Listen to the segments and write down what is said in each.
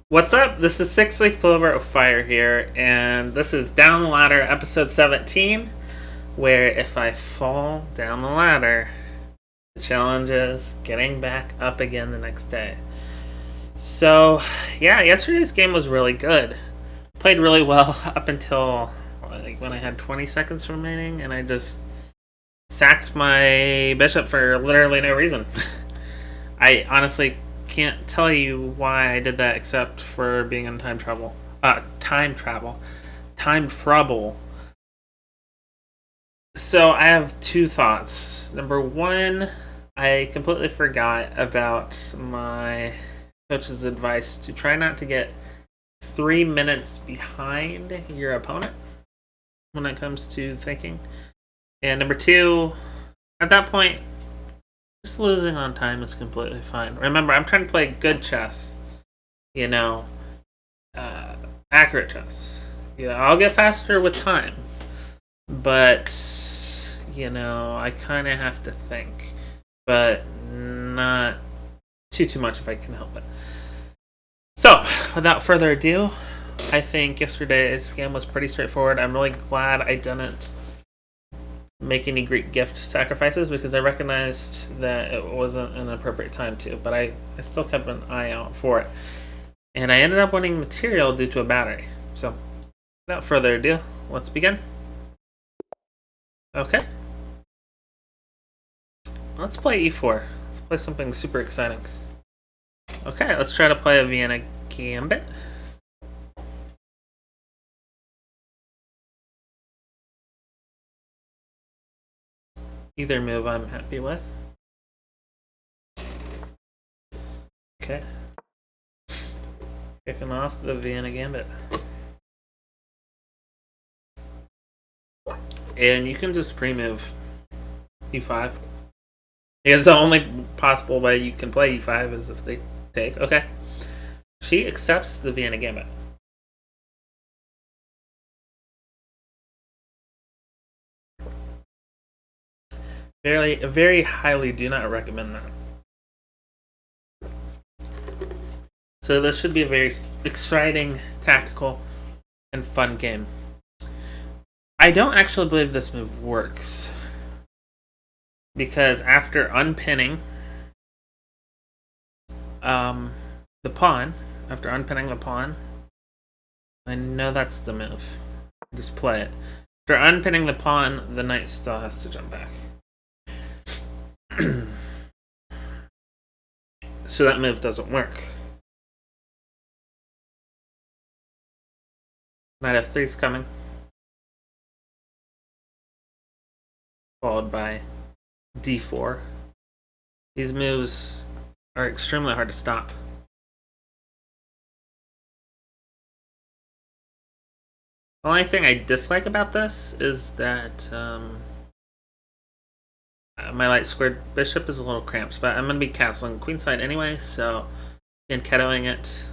What's up? This is Six Leaf Clover of Fire here, and this is Down the Ladder, episode 17, where if I fall down the ladder, the challenge is getting back up again the next day. So, yeah, yesterday's game was really good. Played really well up until when I had 20 seconds remaining, and I just sacked my bishop for literally no reason. I honestly can't tell you why I did that except for being in time trouble. Time trouble. So I have two thoughts. Number one, I completely forgot about my coach's advice to try not to get 3 minutes behind your opponent when it comes to thinking. And number two, at that point, just losing on time is completely fine. Remember, I'm trying to play good chess. You know, accurate chess. Yeah, I'll get faster with time, but I kind of have to think, but not too much if I can help it. So, without further ado, I think yesterday's game was pretty straightforward. I'm really glad I didn't make any Greek gift sacrifices because I recognized that it wasn't an appropriate time to, but I still kept an eye out for it. And I ended up winning material due to a battery. So, without further ado, let's begin. Okay. Let's play e4. Let's play something super exciting. Okay, let's try to play a Vienna gambit. Either move I'm happy with. Okay. Kicking off the Vienna gambit. And you can just pre-move e5. Because the only possible way you can play e5 is if they take. Okay. She accepts the Vienna gambit. Very highly do not recommend that. So this should be a very exciting, tactical, and fun game. I don't actually believe this move works. Because after unpinning the pawn, I know that's the move. Just play it. After unpinning the pawn, the knight still has to jump back. So that move doesn't work. Knight f3 is coming. Followed by d4. These moves are extremely hard to stop. The only thing I dislike about this is that my light squared bishop is a little cramped, but I'm going to be castling queenside anyway, so ketoing it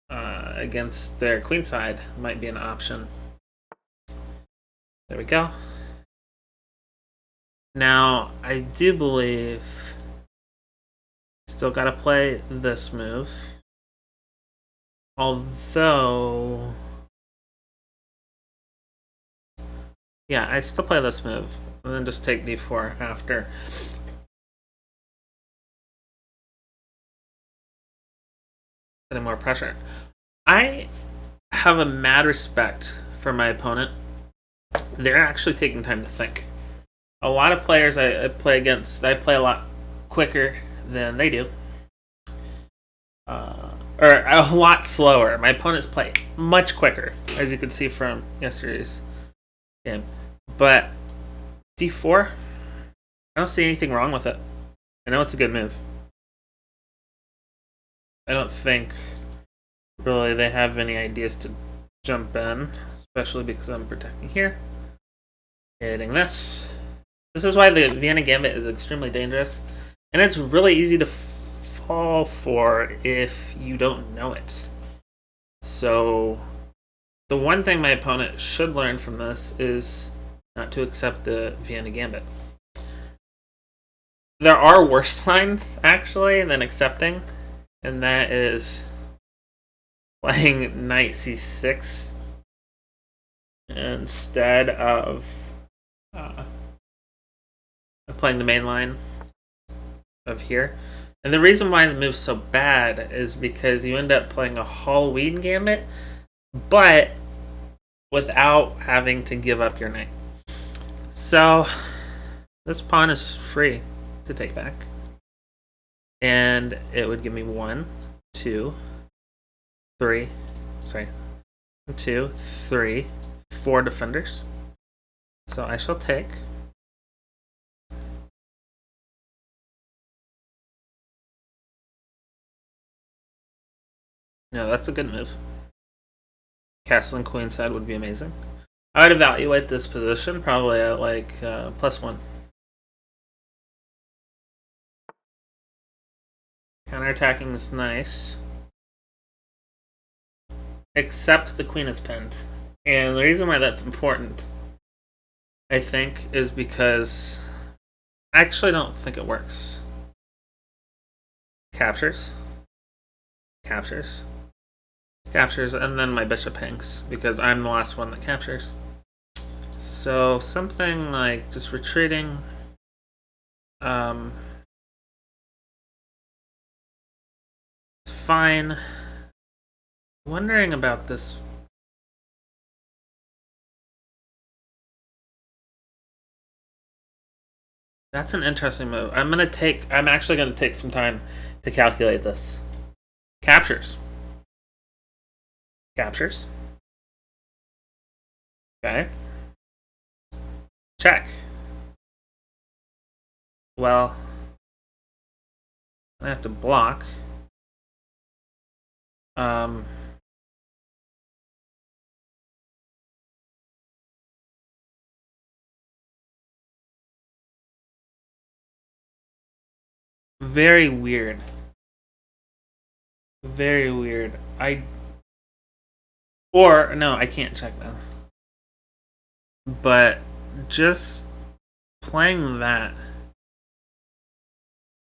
against their queenside might be an option. There we go. Now, I do believe still got to play this move. Although, yeah, I still play this move. And then just take d4 after. Putting more pressure. I have a mad respect for my opponent. They're actually taking time to think. A lot of players I play against, I play a lot quicker than they do. Or a lot slower. My opponents play much quicker, as you can see from yesterday's game. But d4, I don't see anything wrong with it. I know it's a good move. I don't think really they have any ideas to jump in, especially because I'm protecting here. Hitting this. This is why the Vienna Gambit is extremely dangerous, and it's really easy to fall for if you don't know it. So, the one thing my opponent should learn from this is not to accept the Vienna Gambit. There are worse lines, actually, than accepting, and that is playing knight c6 instead of playing the main line of here. And the reason why the move's so bad is because you end up playing a Halloween gambit, but without having to give up your knight. So this pawn is free to take back. And it would give me 1, 2, 3, sorry, 2, 3, 4 defenders. So I shall take. No, that's a good move. Castling queenside would be amazing. I would evaluate this position probably at like +1. Counterattacking is nice. Except the queen is pinned. And the reason why that's important, I think, is because I actually don't think it works. Captures. Captures. Captures, and then my bishop hangs, because I'm the last one that captures. So something like just retreating. It's fine. Wondering about this. That's an interesting move. I'm actually gonna take some time to calculate this. Captures. Captures. Okay. Check. Well, I have to block. Very weird. Very weird. Or, no, I can't check now. But just playing that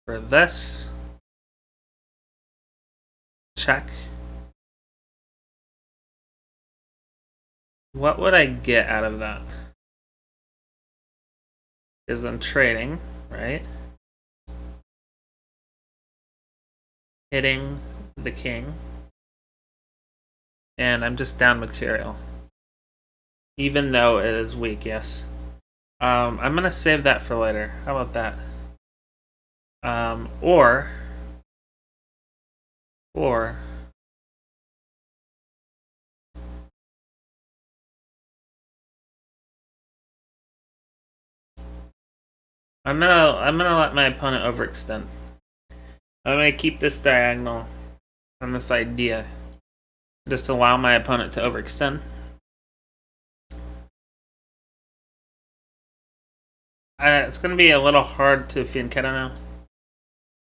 for this. Check. What would I get out of that? Is I'm trading, right? Hitting the king. And I'm just down material. Even though it is weak, yes. I'm going to save that for later. How about that? Or I'm gonna let my opponent overextend. I'm gonna keep this diagonal on this idea. Just allow my opponent to overextend. It's gonna be a little hard to fianchetto now.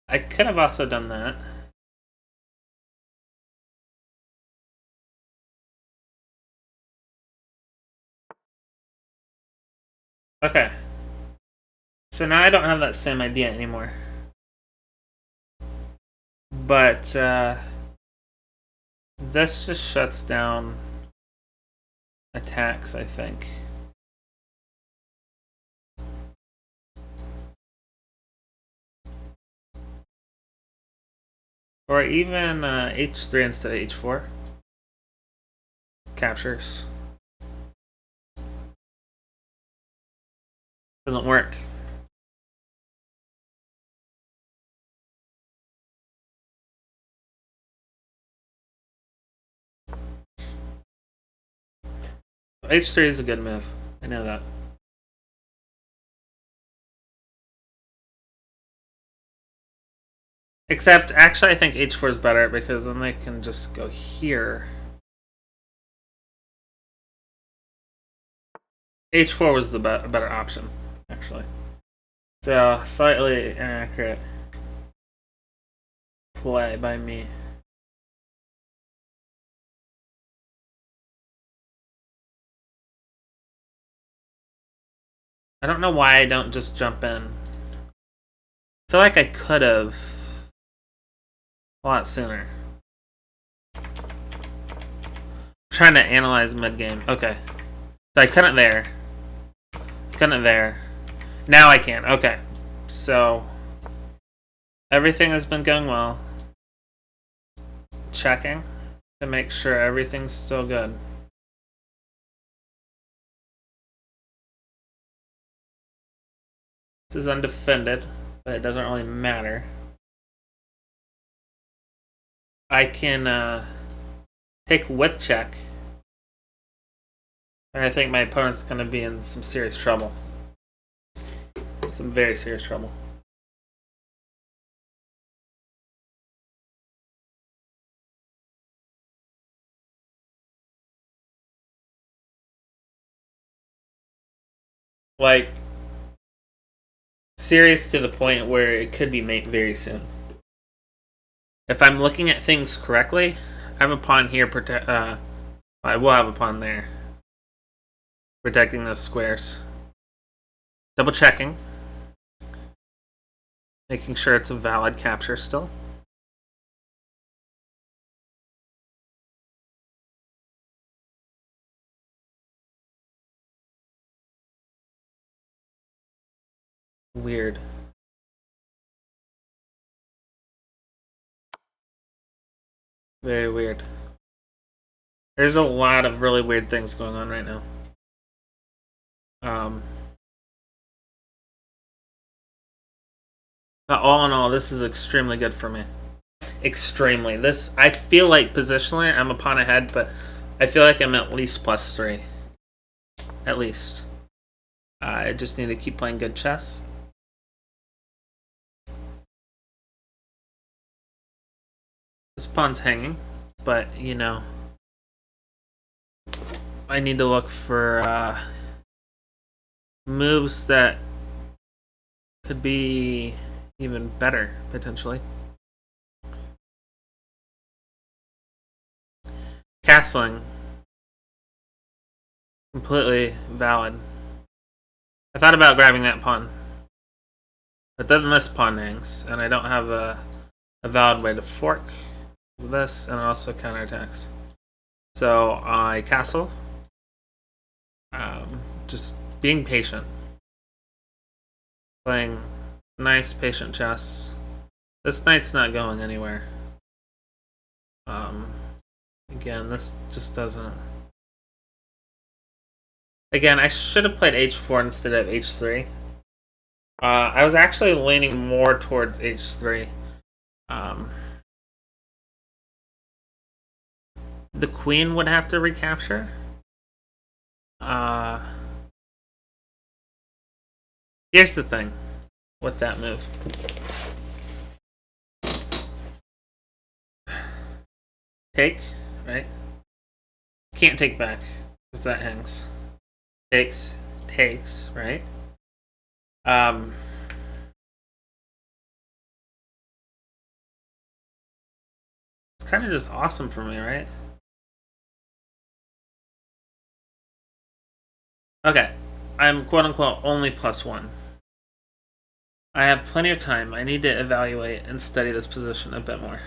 I could have also done that. Okay. So now I don't have that same idea anymore. But this just shuts down attacks, I think. Or even h3 instead of h4. Captures. Doesn't work. H3 is a good move. I know that. Except, actually, I think h4 is better because then they can just go here. h4 was the better option, actually. So, slightly inaccurate play by me. I don't know why I don't just jump in. I feel like I could have a lot sooner. trying to analyze mid-game. Okay. So I couldn't there. Couldn't there. Now I can. Okay. So everything has been going well. Checking to make sure everything's still good. This is undefended, but it doesn't really matter. I can take with check. And I think my opponent's going to be in some serious trouble. Some very serious trouble. Like, serious to the point where it could be mate very soon. If I'm looking at things correctly, I have a pawn here. I will have a pawn there, protecting those squares. Double checking, making sure it's a valid capture still. Weird. Very weird. There's a lot of really weird things going on right now. But all in all, this is extremely good for me. Extremely. This, I feel like positionally I'm a pawn ahead, but I feel like I'm at least +3. At least. I just need to keep playing good chess. This pawn's hanging, but you know, I need to look for moves that could be even better, potentially. Castling. Completely valid. I thought about grabbing that pawn. But then this pawn hangs, and I don't have a valid way to fork this, and also counterattacks. So I castle. Just being patient. Playing nice, patient chess. This knight's not going anywhere. Again, this just doesn't... Again, I should have played h4 instead of h3. I was actually leaning more towards h3. The queen would have to recapture. Here's the thing with that move. Take, right? Can't take back, because that hangs. Takes, right? It's kind of just awesome for me, right? Okay, I'm quote-unquote only +1. I have plenty of time. I need to evaluate and study this position a bit more.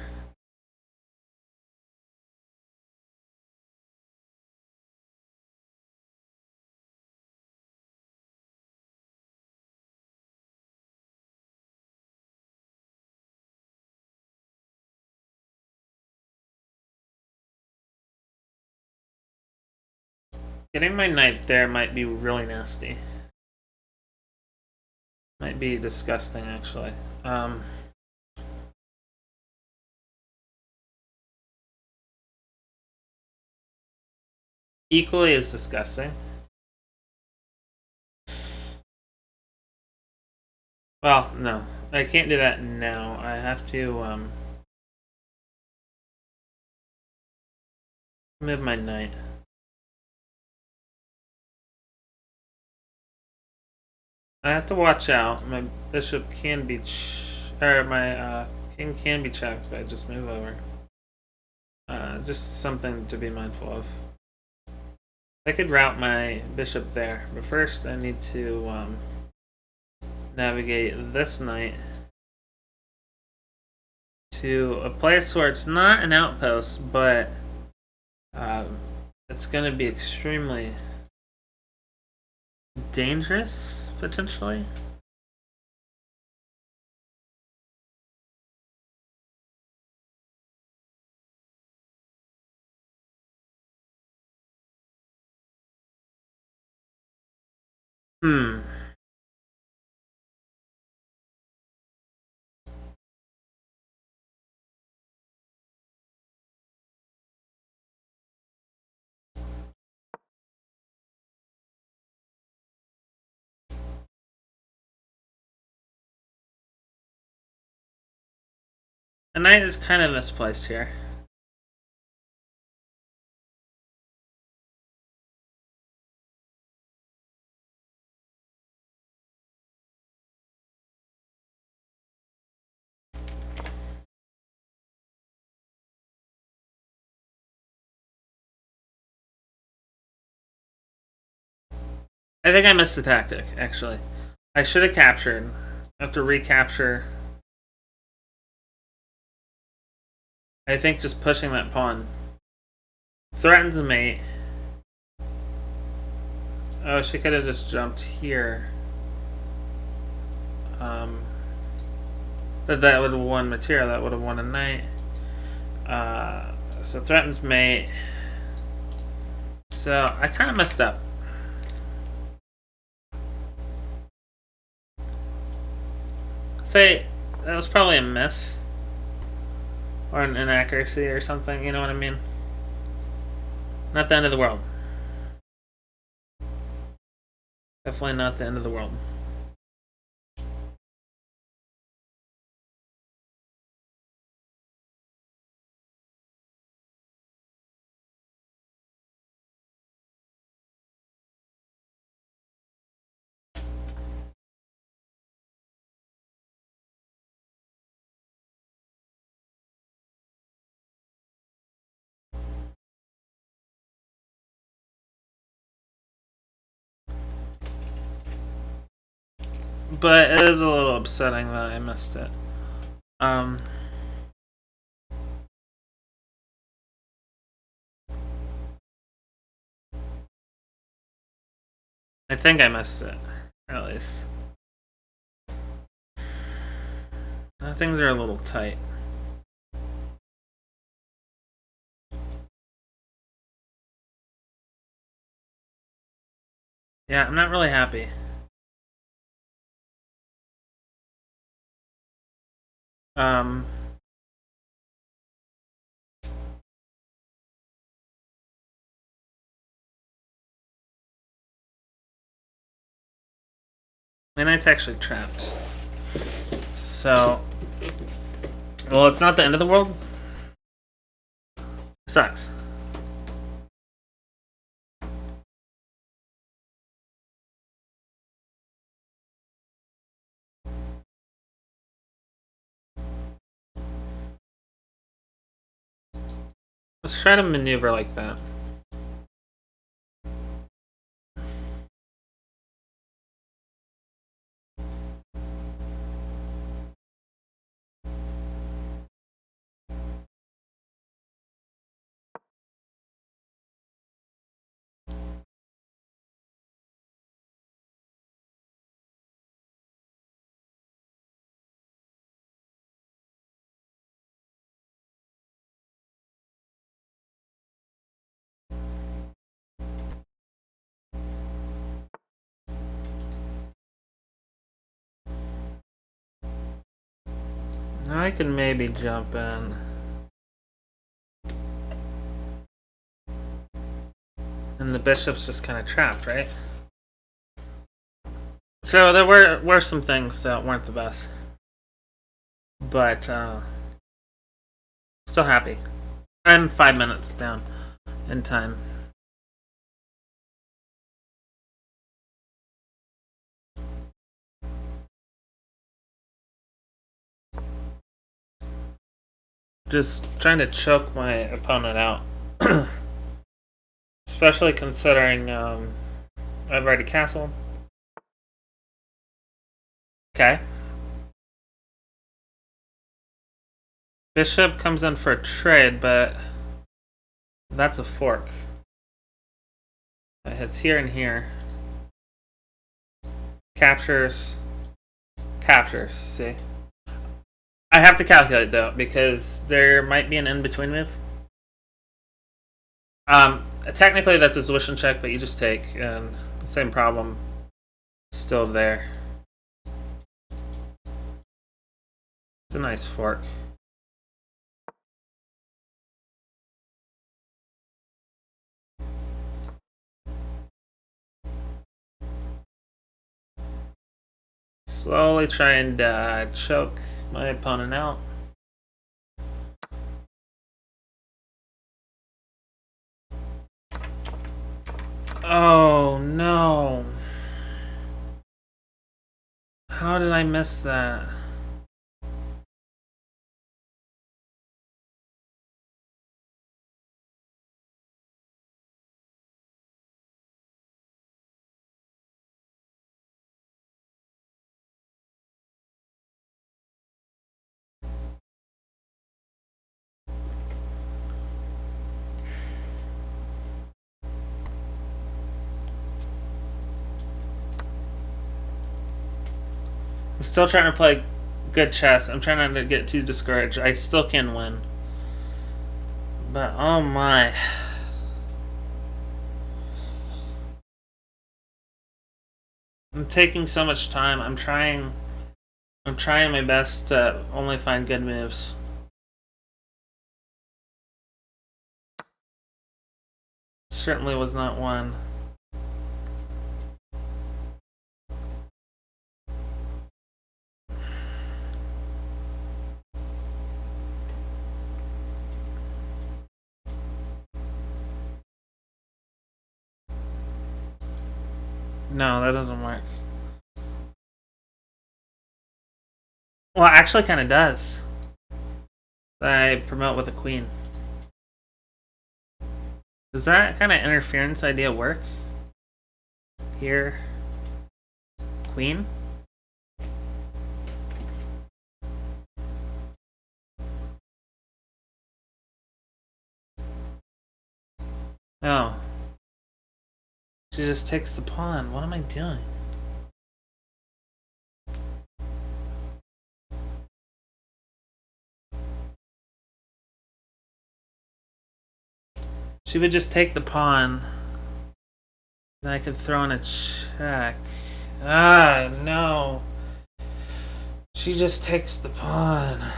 Getting my knight there might be really nasty. Might be disgusting, actually. Equally as disgusting. Well, no. I can't do that now. I have to, move my knight. I have to watch out. My bishop can be... or my king can be checked, but I just move over. Just something to be mindful of. I could route my bishop there, but first I need to navigate this knight to a place where it's not an outpost, but it's going to be extremely dangerous, potentially. Hmm. A knight is kind of misplaced here. I think I missed the tactic, actually. I should have captured. I have to recapture. I think just pushing that pawn threatens the mate. Oh, she could have just jumped here. But that would have won material. That would have won a knight. So threatens mate. So I kind of messed up. Say that was probably a miss or an inaccuracy or something. You know what I mean? Not the end of the world. Definitely not the end of the world. But it is a little upsetting that I missed it. I think I missed it, at least. Things are a little tight. Yeah, I'm not really happy. Um, My knight's actually trapped. So, well, it's not the end of the world. Sucks. Let's try to maneuver like that. Now I can maybe jump in. And the bishop's just kind of trapped, right? So there were some things that weren't the best. But, still happy. I'm 5 minutes down in time. Just trying to choke my opponent out. Especially considering I've already castled. Okay. Bishop comes in for a trade, but that's a fork. It hits here and here. Captures. Captures, see? I have to calculate though, because there might be an in-between move. Technically that's a tuition check, but you just take, and the same problem still there. It's a nice fork. Slowly try and choke my opponent out. Oh no. How did I miss that? I'm still trying to play good chess. I'm trying not to get too discouraged. I still can win. But oh my. I'm taking so much time. I'm trying my best to only find good moves. Certainly was not one. No, that doesn't work. Well, it actually kind of does. I promote with a queen. Does that kind of interference idea work? Here. Queen? Oh. She just takes the pawn. What am I doing? She would just take the pawn. Then I could throw in a check. Ah, no. She just takes the pawn.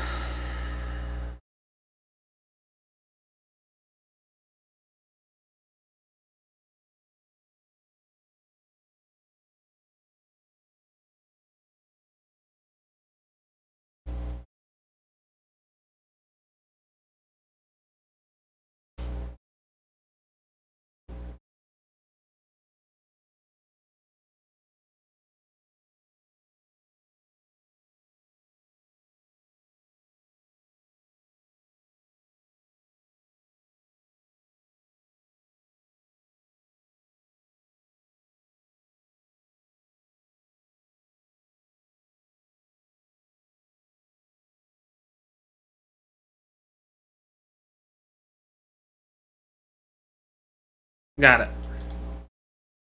Got it.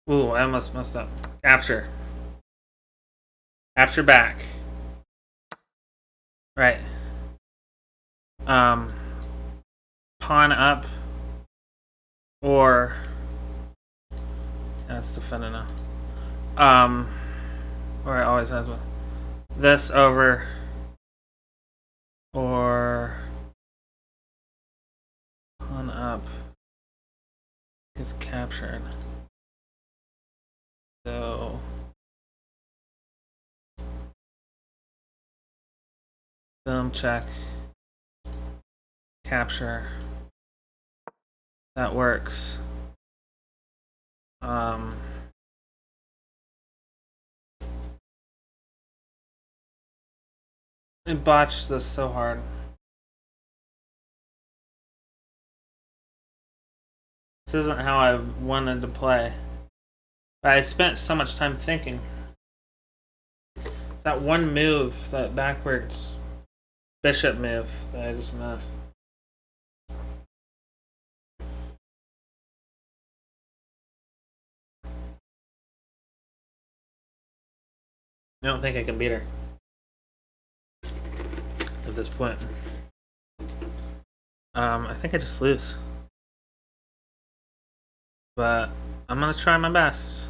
Ooh, I almost messed up. Capture. Capture back. Right. Pawn up. Or that's defending now. Or it always has one. This over. Or pawn up. Gets captured. So boom, check. Capture. That works. I botched this so hard. This isn't how I wanted to play. But I spent so much time thinking. It's that one move, that backwards bishop move that I just missed. I don't think I can beat her at this point. I think I just lose. But I'm gonna try my best.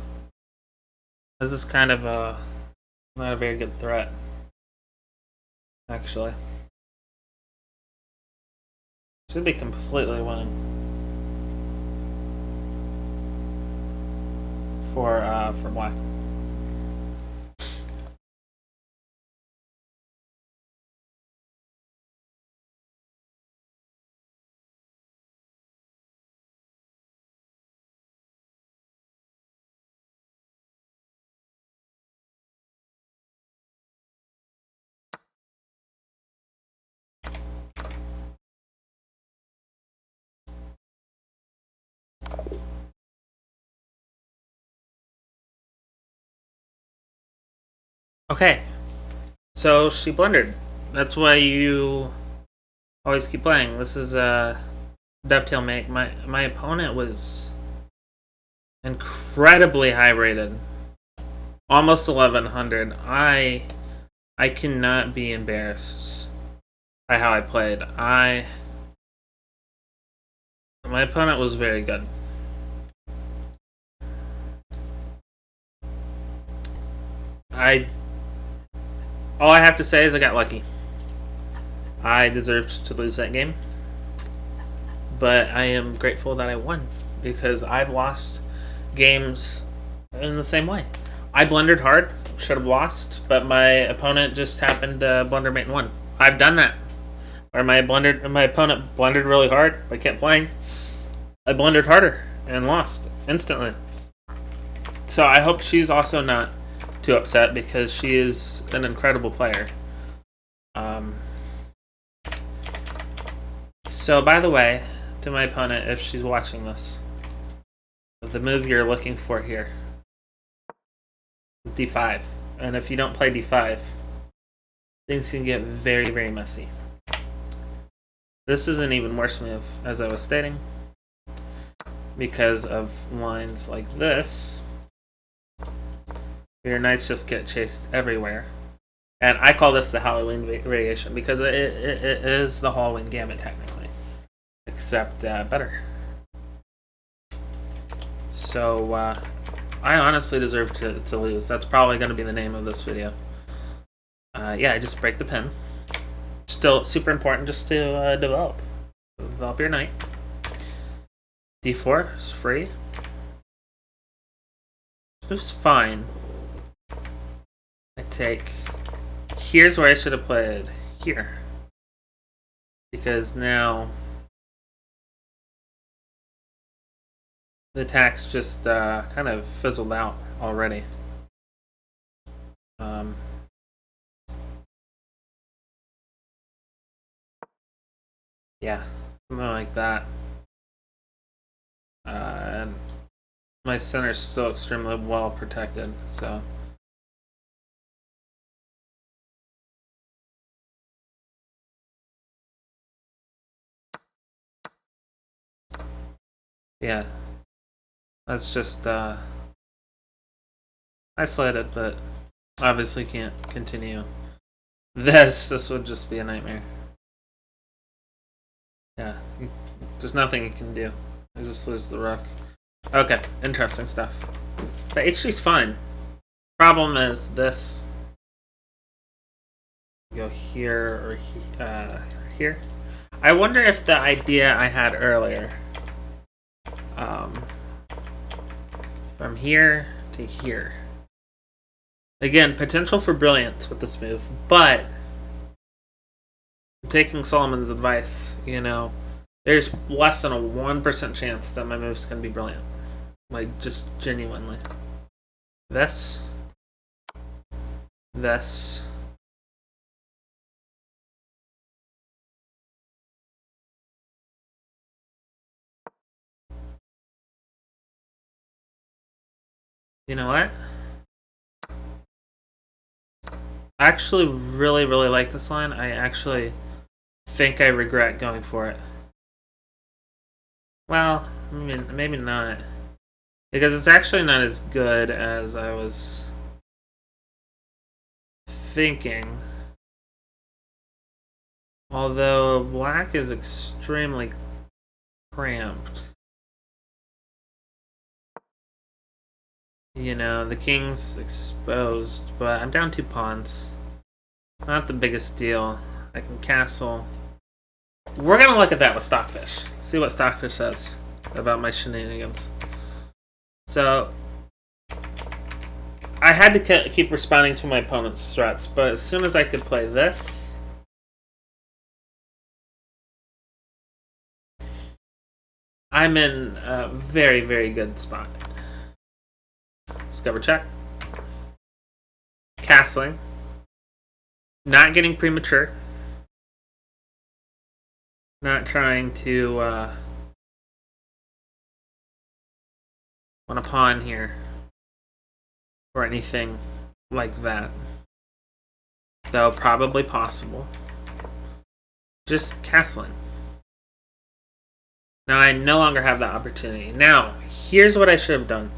This is kind of not a very good threat, actually. Should be completely winning for black. Okay, so she blundered. That's why you always keep playing. This is a dovetail make. My opponent was incredibly high rated, almost 1100. I cannot be embarrassed by how I played. My opponent was very good. I all I have to say is I got lucky. I deserved to lose that game, but I am grateful that I won because I've lost games in the same way. I blundered hard, should have lost, but my opponent just happened to blunder mate and won. I've done that. Or my opponent blundered really hard, I kept playing. I blundered harder and lost instantly. So I hope she's also not too upset because she is an incredible player. So by the way, to my opponent, if she's watching this, the move you're looking for here is d5. And if you don't play d5, things can get very, very messy. This is an even worse move, as I was stating, because of lines like this. Your knights just get chased everywhere. And I call this the Halloween variation because it is the Halloween Gambit technically, except better. So I honestly deserve to lose. That's probably going to be the name of this video. Yeah, I just break the pin. Still super important just to develop your knight. d4 is free. It was fine. I take. Here's where I should have played here, because now the attacks just kind of fizzled out already. Yeah, something like that. And my center's still extremely well protected, so. Yeah, that's just isolated, but obviously can't continue. This would just be a nightmare. Yeah, there's nothing you can do. I just lose the rook. Okay, interesting stuff. But h3's fine. Problem is this. Go here or here. I wonder if the idea I had earlier, from here to here. Again, potential for brilliance with this move, but I'm taking Solomon's advice. You know, there's less than a 1% chance that my move's gonna be brilliant. Like, just genuinely. This. You know what? I actually really, really like this line. I actually think I regret going for it. Well, I mean, maybe not. Because it's actually not as good as I was thinking. Although black is extremely cramped. You know, the king's exposed, but I'm down 2 pawns. Not the biggest deal. I can castle. We're gonna look at that with Stockfish. See what Stockfish says about my shenanigans. So, I had to keep responding to my opponent's threats, but as soon as I could play this, I'm in a very, very good spot. Discover check. Castling. Not getting premature. Not trying to want a pawn here or anything like that. Though probably possible. Just castling. Now I no longer have that opportunity. Now, here's what I should have done.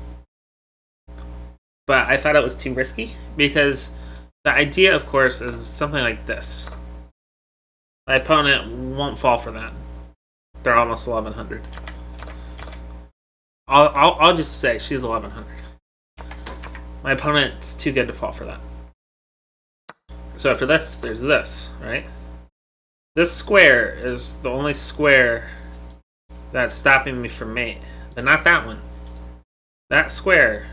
But I thought it was too risky because the idea, of course, is something like this. My opponent won't fall for that. They're almost 1100. I'll just say she's 1100. My opponent's too good to fall for that. So after this, there's this, right? This square is the only square that's stopping me from mate. But not that one. That square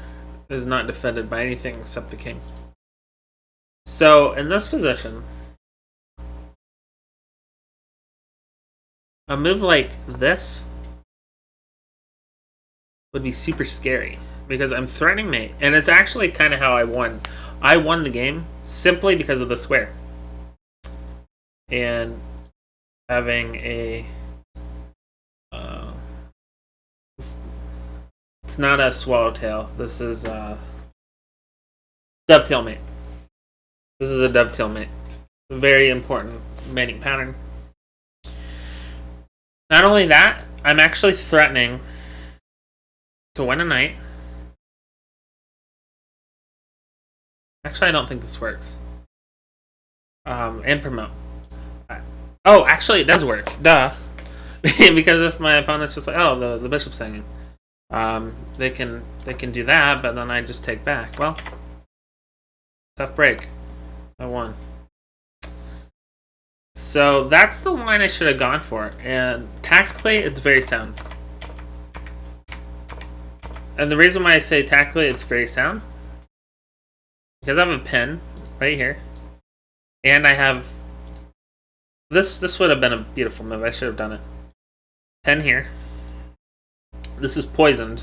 is not defended by anything except the king. So in this position, a move like this would be super scary because I'm threatening mate, and it's actually kind of how I won. I won the game simply because of the square and having a it's not a swallowtail. This is a dovetail mate. This is a dovetail mate. A very important mating pattern. Not only that, I'm actually threatening to win a knight. Actually, I don't think this works. And promote. Oh, actually, it does work. Duh. Because if my opponent's just like, oh, the bishop's hanging, they can do that, but then I just take back. Well, tough break. I won. So that's the line I should have gone for, and tactically, it's very sound. And the reason why I say tactically it's very sound, because I have a pin right here, and I have this would have been a beautiful move. I should have done it. Pin here. This is poisoned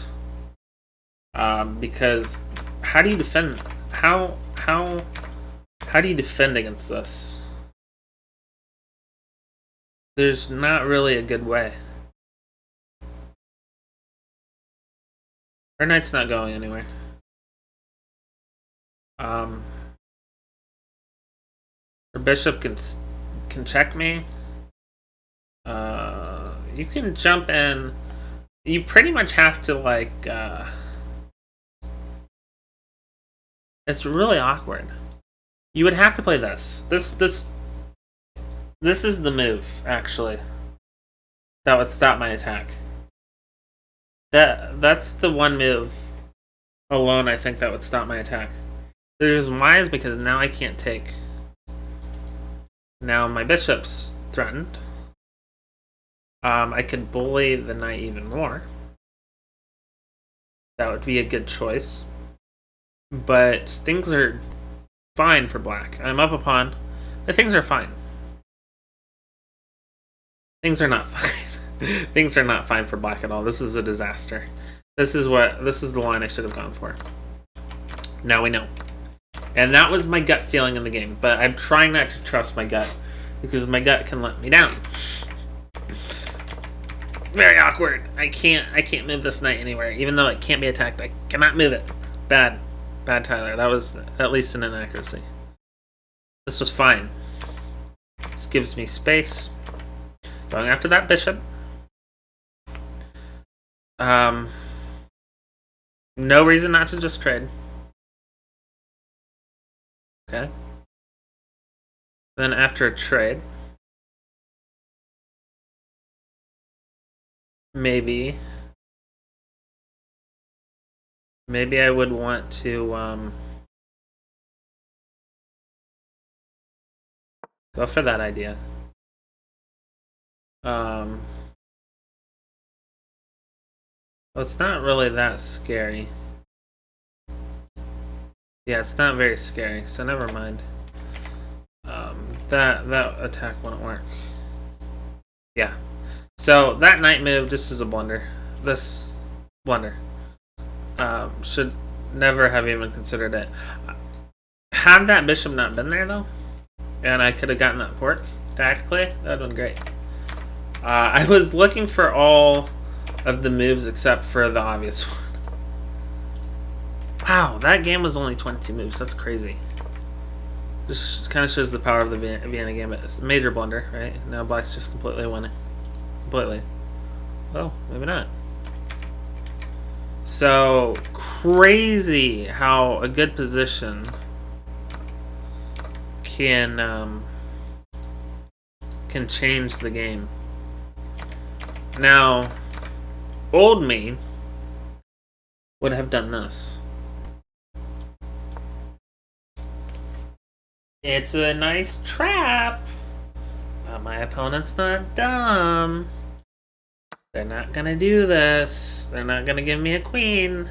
because how do you defend? How do you defend against this? There's not really a good way. Our knight's not going anywhere. Our bishop can check me. You can jump in. You pretty much have to like. It's really awkward. You would have to play this. This is the move actually that would stop my attack. That's the one move alone I think that would stop my attack. The reason why is because now I can't take. Now my bishop's threatened. I could bully the knight even more. That would be a good choice. But things are fine for black. I'm up a pawn. But things are fine. Things are not fine. Things are not fine for black at all. This is a disaster. This is the line I should have gone for. Now we know. And that was my gut feeling in the game, but I'm trying not to trust my gut because my gut can let me down. Very awkward. I can't move this knight anywhere, even though it can't be attacked. I cannot move it. Bad, Tyler. That was at least an inaccuracy. This was fine. This gives me space. Going after that bishop. No reason not to just trade. Okay. Then after a trade, maybe I would want to go for that idea. Well, it's not really that scary. Yeah, it's not very scary, so never mind. That attack wouldn't work. Yeah. So that knight move just is a blunder. This blunder. Should never have even considered it. Had that bishop not been there though, and I could have gotten that fork tactically, that would have been great. I was looking for all of the moves except for the obvious one. Wow, that game was only 22 moves. That's crazy. Just kind of shows the power of the Vienna Gambit. It's a major blunder, right? Now black's just completely winning. Completely. Well, maybe not. So, crazy how a good position can change the game. Now, old me would have done this. It's a nice trap, but my opponent's not dumb. They're not gonna do this. They're not gonna give me a queen.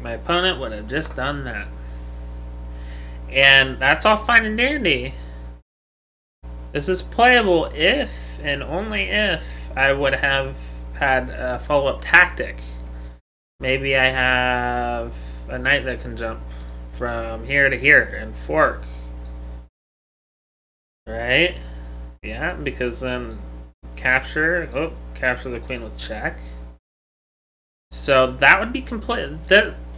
My opponent would have just done that. And that's all fine and dandy. This is playable if and only if I would have had a follow-up tactic. Maybe I have a knight that can jump from here to here and fork. Right? Yeah, because then capture the queen with check. So that would be complete.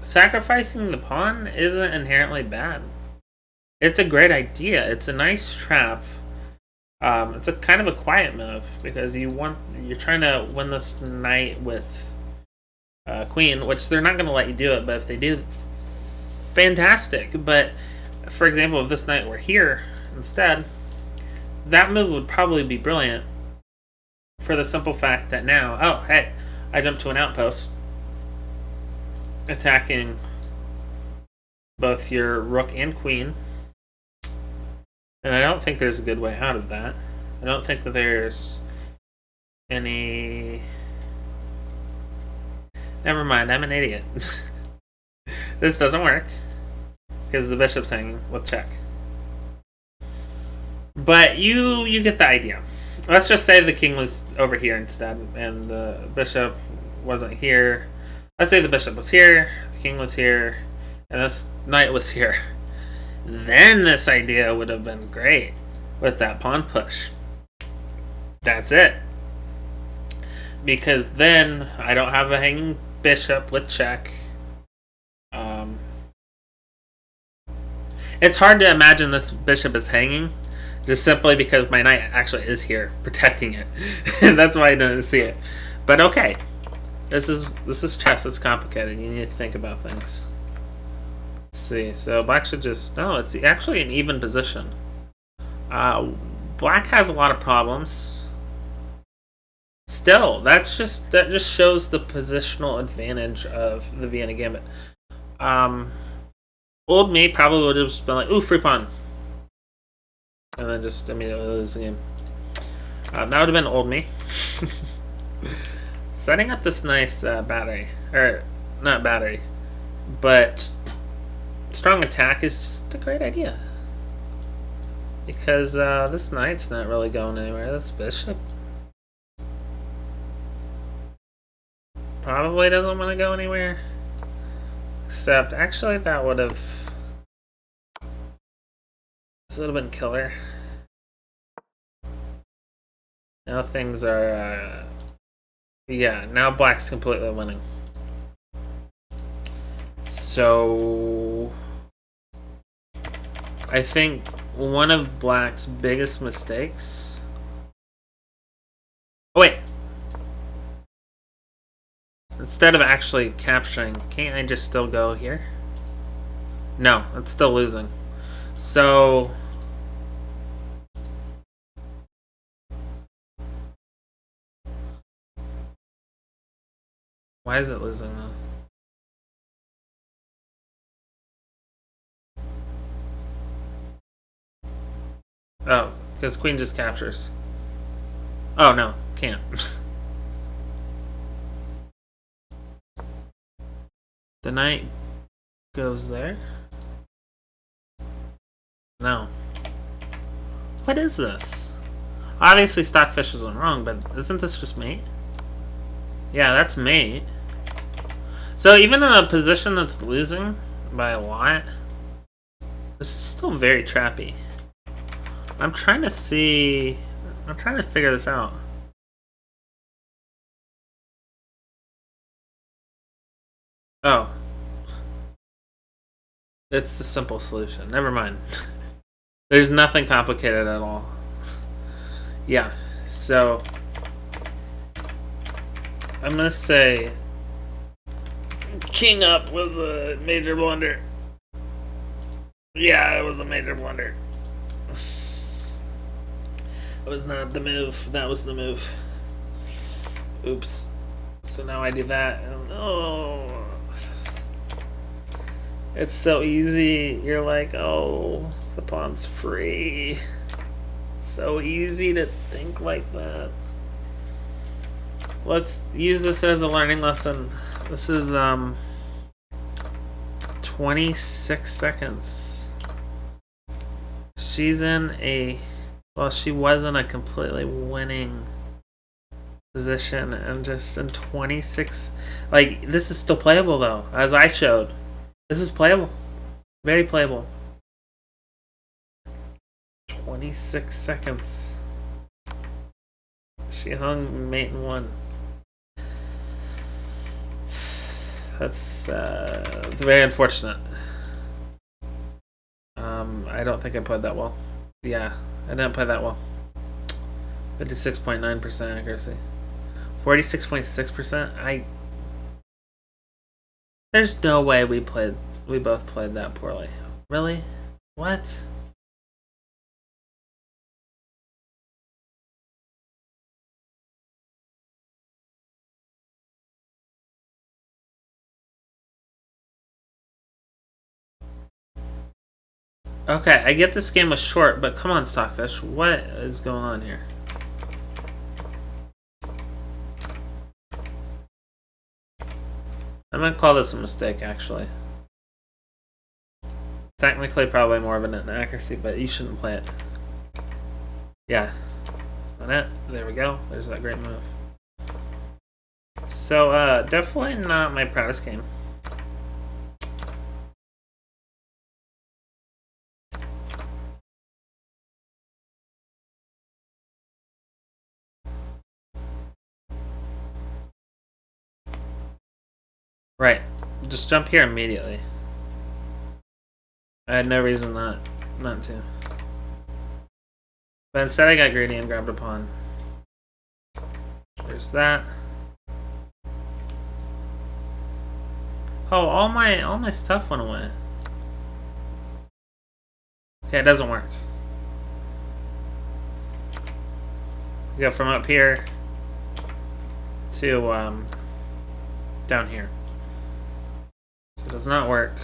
Sacrificing the pawn isn't inherently bad. It's a great idea. It's a nice trap. It's a kind of a quiet move because you're trying to win this knight with queen, which they're not going to let you do it. But if they do, fantastic. But for example, if this knight were here instead, that move would probably be brilliant for the simple fact that now, oh hey, I jumped to an outpost, attacking both your rook and queen. And I don't think there's a good way out of that. I don't think that there's any... Never mind, I'm an idiot. This doesn't work because the bishop's hanging with check. But you get the idea. Let's just say the king was over here instead and the bishop wasn't here. Let's say the bishop was here, the king was here, and this knight was here. Then this idea would have been great with that pawn push. That's it. Because then I don't have a hanging bishop with check. It's hard to imagine this bishop is hanging just simply because my knight actually is here protecting it. That's why I didn't see it. But okay. This is chess. It's complicated. You need to think about things. Let's see. So black should just... No, it's actually an even position. Black has a lot of problems. Still, that just shows the positional advantage of the Vienna Gambit. Old me probably would have just been like, ooh, free pawn. And then just immediately lose the game. That would have been old me. Setting up this nice battery. Or, not battery. But strong attack is just a great idea. Because this knight's not really going anywhere. This bishop probably doesn't want to go anywhere. Except, actually, that would have... This would have been killer. Now things are... yeah, now black's completely winning. So... I think one of black's biggest mistakes... Oh, wait! Instead of actually capturing, can't I just still go here? No, it's still losing. So why is it losing though? Oh, because queen just captures. Oh no, can't. The knight goes there. No. What is this? Obviously Stockfish isn't wrong, but isn't this just mate? Yeah, that's mate. So even in a position that's losing by a lot, this is still very trappy. I'm trying to see... I'm trying to figure this out. Oh. It's the simple solution. Never mind. There's nothing complicated at all. Yeah. So... I'm gonna say... King up was a major blunder. Yeah, it was a major blunder. It was not the move. That was the move. Oops. So now I do that. And, oh. It's so easy. You're like, oh, the pawn's free. So easy to think like that. Let's use this as a learning lesson. This is 26 seconds. She's in a... Well, she was in a completely winning position, and just in 26... Like, this is still playable, though, as I showed. This is playable. Very playable. 26 seconds. She hung mate and won. That's it's very unfortunate. I don't think I played that well. Yeah, I didn't play that well. 56.9% accuracy. 46.6%. There's no way we both played that poorly. Really? What? Okay, I get this game was short, but come on, Stockfish. What is going on here? I'm gonna call this a mistake, actually. Technically, probably more of an inaccuracy, but you shouldn't play it. Yeah. That's not it. There we go. There's that great move. So, definitely not my proudest game. Right. Just jump here immediately. I had no reason not to. But instead I got greedy and grabbed a pawn. There's that. Oh, all my stuff went away. Okay, it doesn't work. We go from up here to down here. So it does not work.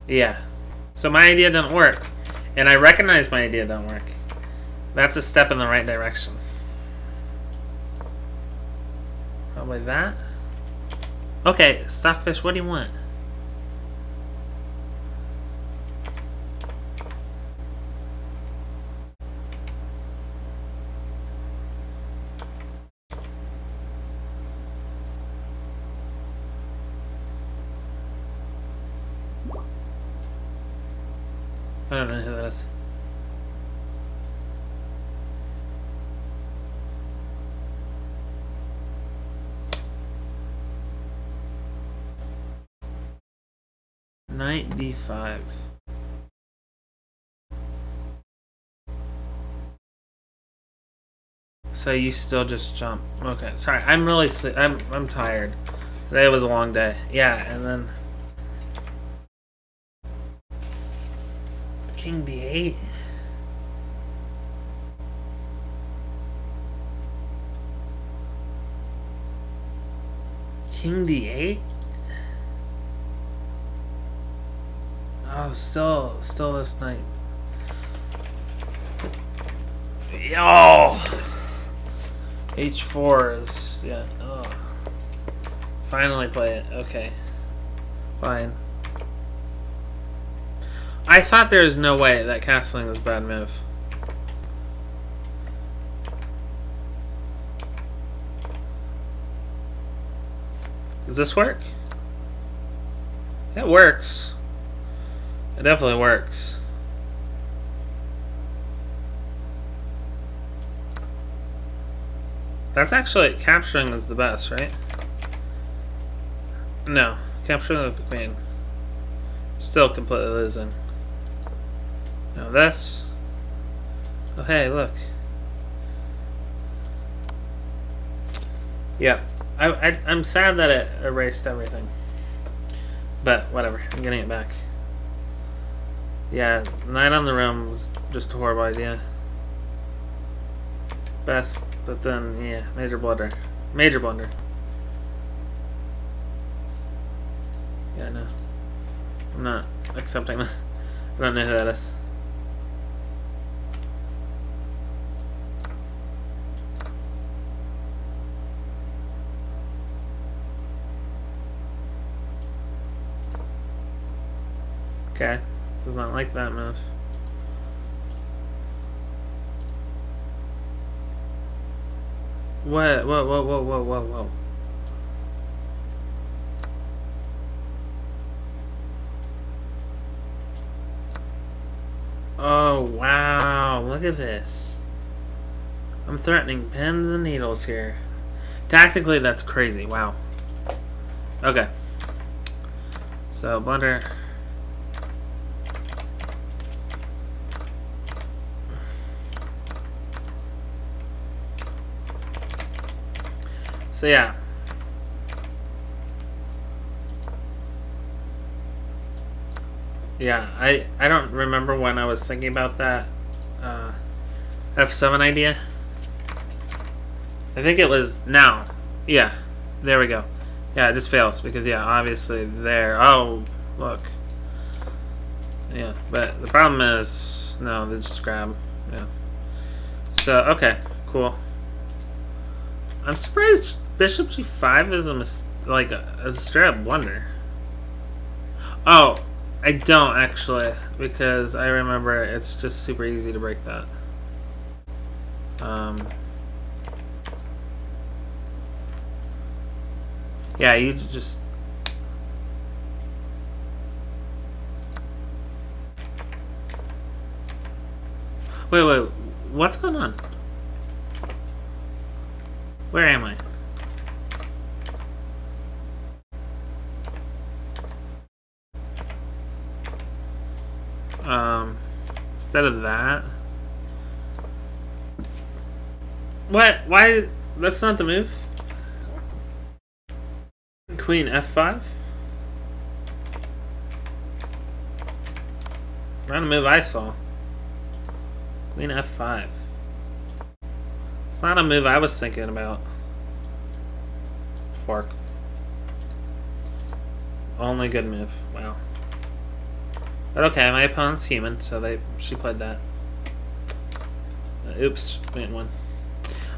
Yeah. So my idea didn't work. And I recognize my idea didn't work. That's a step in the right direction. Probably that. Okay, Stockfish, what do you want? I don't know who that is. Knight d5. So you still just jump. Okay, sorry. I'm really I'm tired. Today was a long day. Yeah, and then King D8. King D8? Oh, still this night. Yo! H4 is, yeah. Oh. Finally play it. Okay. Fine. I thought there was no way that castling was a bad move. Does this work? It works. It definitely works. That's actually, capturing is the best, right? No, capturing with the queen. Still completely losing. Now this. Oh hey, look. Yeah, I'm sad that it erased everything. But whatever, I'm getting it back. Yeah, knight on the room was just a horrible idea. Best, but then, yeah, major blunder. Major blunder. Yeah, no. I'm not accepting that. I don't know who that is. Okay. Does not like that move. What? Whoa. Oh, wow. Look at this. I'm threatening pins and needles here. Tactically, that's crazy. Wow. Okay. So, blunder. So, yeah. Yeah, I don't remember when I was thinking about that F7 idea. I think it was now. Yeah, there we go. Yeah, it just fails because, yeah, obviously there. Oh, look. Yeah, but the problem is, no, they just grab. Yeah. So, okay, cool. I'm surprised Bishop G5 is a straight up blunder. Oh, I don't actually, because I remember it's just super easy to break that. Yeah, you just. Wait, what's going on? Where am I? Instead of that. What? Why? That's not the move? Queen F5? Not a move I saw. Queen F5. It's not a move I was thinking about. Fork. Only good move. Wow. But okay, my opponent's human, so she played that. Oops, went one.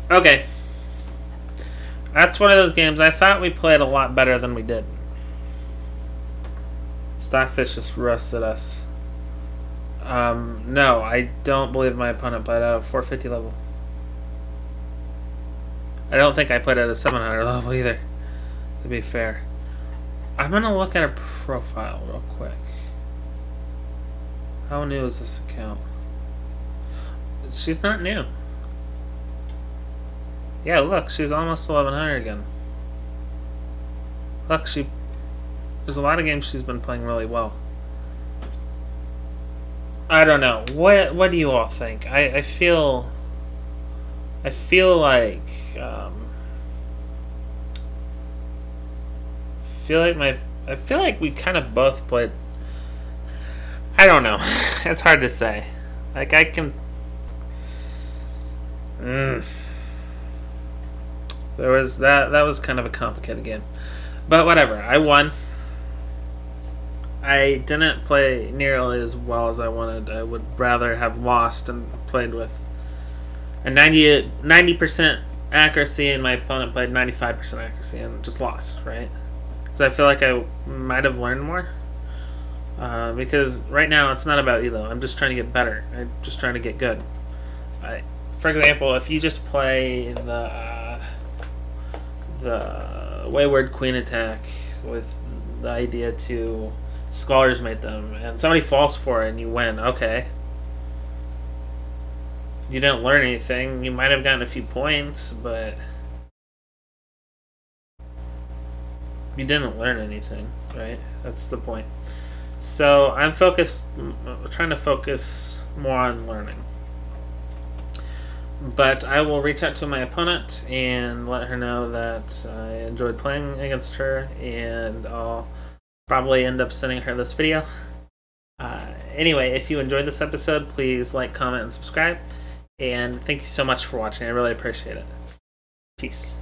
Okay. That's one of those games I thought we played a lot better than we did. Stockfish just roasted us. No, I don't believe my opponent played at a 450 level. I don't think I played at a 700 level either, to be fair. I'm gonna look at her profile real quick. How new is this account? She's not new. Yeah, look, she's almost 1100 again. Look, there's a lot of games she's been playing really well. I don't know. What do you all think? I feel like I feel like we kind of both played. I don't know. It's hard to say. Like, I can. There was that was kind of a complicated game. But whatever. I won. I didn't play nearly as well as I wanted. I would rather have lost and played with a 90% accuracy, and my opponent played 95% accuracy and just lost, right? So I feel like I might have learned more. Because right now it's not about elo. I'm just trying to get better. I'm just trying to get good. For example, if you just play the wayward queen attack with the idea to scholars mate them, and somebody falls for it and you win, okay. You didn't learn anything. You might have gotten a few points, but you didn't learn anything, right? That's the point. So I'm trying to focus more on learning. But I will reach out to my opponent and let her know that I enjoyed playing against her, and I'll probably end up sending her this video. Anyway, if you enjoyed this episode, please like, comment, and subscribe. And thank you so much for watching. I really appreciate it. Peace.